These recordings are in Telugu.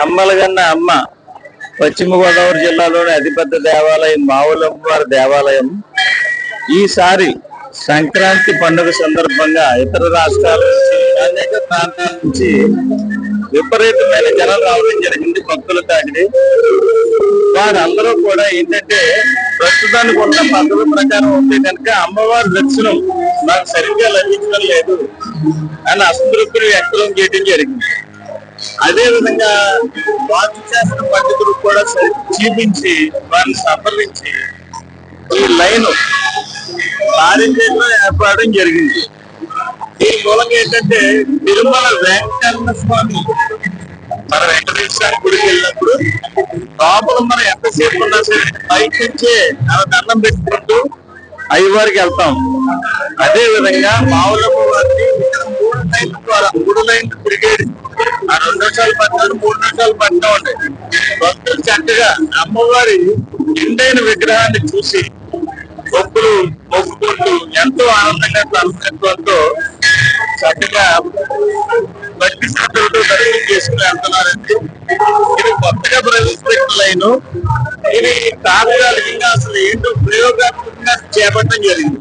అమ్మలగన్న అమ్మ పశ్చిమ గోదావరి జిల్లాలోని అతిపెద్ద దేవాలయం మావులమ్మవారి దేవాలయం ఈసారి సంక్రాంతి పండుగ సందర్భంగా ఇతర రాష్ట్రాల నుంచి అనేక ప్రాంతాల నుంచి విపరీతమైన జనం రావడం జరిగింది. భక్తుల తాకిడి వారందరూ కూడా ఏంటంటే ప్రస్తుతానికి ఉన్న పద్ధతి ప్రకారం ఉంటే కనుక అమ్మవారి దర్శనం నాకు సరిగ్గా లభించడం లేదు అని అసంతృప్తిని వ్యక్తం చేయడం జరిగింది. అదే విధంగా వాస్తుశాస్త్ర పండితులు కూడా చూపించి వారిని సంప్రదించి ఈ లైన్ పారిజేట్లో ఏర్పడడం జరిగింది. ఈ మూలంగా ఏంటంటే తిరుమల వెంకన్న స్వామి మన వెంకటేశ్వర గుడికి వెళ్ళినప్పుడు లోపల మనం ఎంతసేపు ఉన్నా సరే బయట నుంచే దండం పెట్టుకుంటూ అయ్యవారికి వెళ్తాం. అదే విధంగా మావులమ్మ వారికి మూడు లైన్లు తిరిగేది. ఆ 2 నిమిషాలు పట్టారు, 3 నిమిషాలు పట్టా ఉండేది. భక్తులు చక్కగా అమ్మవారి నిండైన విగ్రహాన్ని చూసి మొక్కుకుంటూ ఎంతో ఆనందంగా సంస్కృతంతో చక్కగా భక్తి శ్రద్ధలతో దర్శనం చేసుకుని వెళ్తున్నారండి. ఇది కొత్తగా ప్రవేశపెట్టిన లైను. ఇది తాత్కాలికంగా అసలు ఏంటో ప్రయోగాత్మకంగా చేపట్టడం జరిగింది.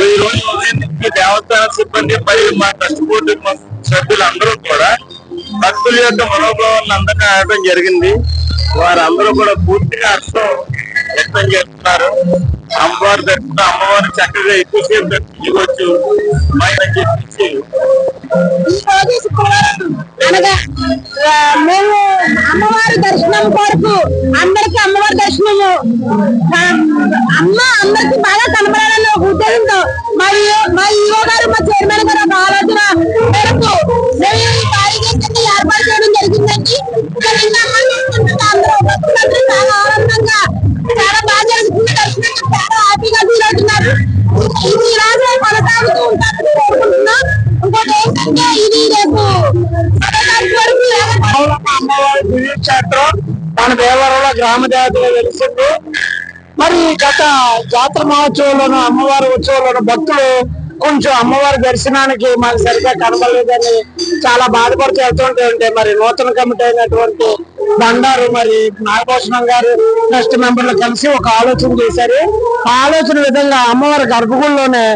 ఈ రోజు ఉదయం నుంచి దేవస్థాన సిబ్బంది మరియు మా ట్రస్ట్ బోర్డు సభ్యులందరూ కూడా భక్తుల యొక్క మనోభావాలను అందరినీ ఆడటం జరిగింది. వారందరూ కూడా పూర్తిగా అర్థం వ్యక్తం చేస్తున్నారు. అమ్మవారి దర్శనం అమ్మవారిని చక్కగా ఎక్కువసేపు దర్శించుకోవచ్చు చెప్పించి అనగా మేము అమ్మవారి దర్శనం కొరకు అందరికి అమ్మవారి దర్శనము అందరికి బాగా కనబడాలని ఒక ఉద్దేశంతో మా ఈవో గారు మా చైర్మన్ గారు ఒక ఆలోచన మేరకు ఏర్పాటు చేయడం జరిగిందండి. అందరూ చాలా ఆనందంగా చాలా బాగా జరుగుతుంది. దర్శనం చాలా హ్యాపీగా ఫీల్ అవుతున్నారు. ఇది ఇలాగే కొనసాగుతూ ఉంటారని కోరుకుంటున్నాం. ఇంకోటి ఏంటంటే ఇది రేపు అమ్మవారి దివ్యక్షేత్రం మన దేవరంలో గ్రామ దేవతగా వెలిసింది. మరి గత జాతర మహోత్సవంలోను అమ్మవారి ఉత్సవంలోను భక్తులు కొంచెం అమ్మవారి దర్శనానికి మాకు సరిగ్గా కనబడలేదని చాలా బాధపడుతూ వెళ్తుంటే మరి నూతన కమిటీ అయినటువంటి బండారు మరి నాగభూషణం గారు ట్రస్ట్ మెంబర్లు కలిసి ఒక ఆలోచన చేశారు. ఆ ఆలోచన విధంగా అమ్మవారి గర్భగుడిలోనే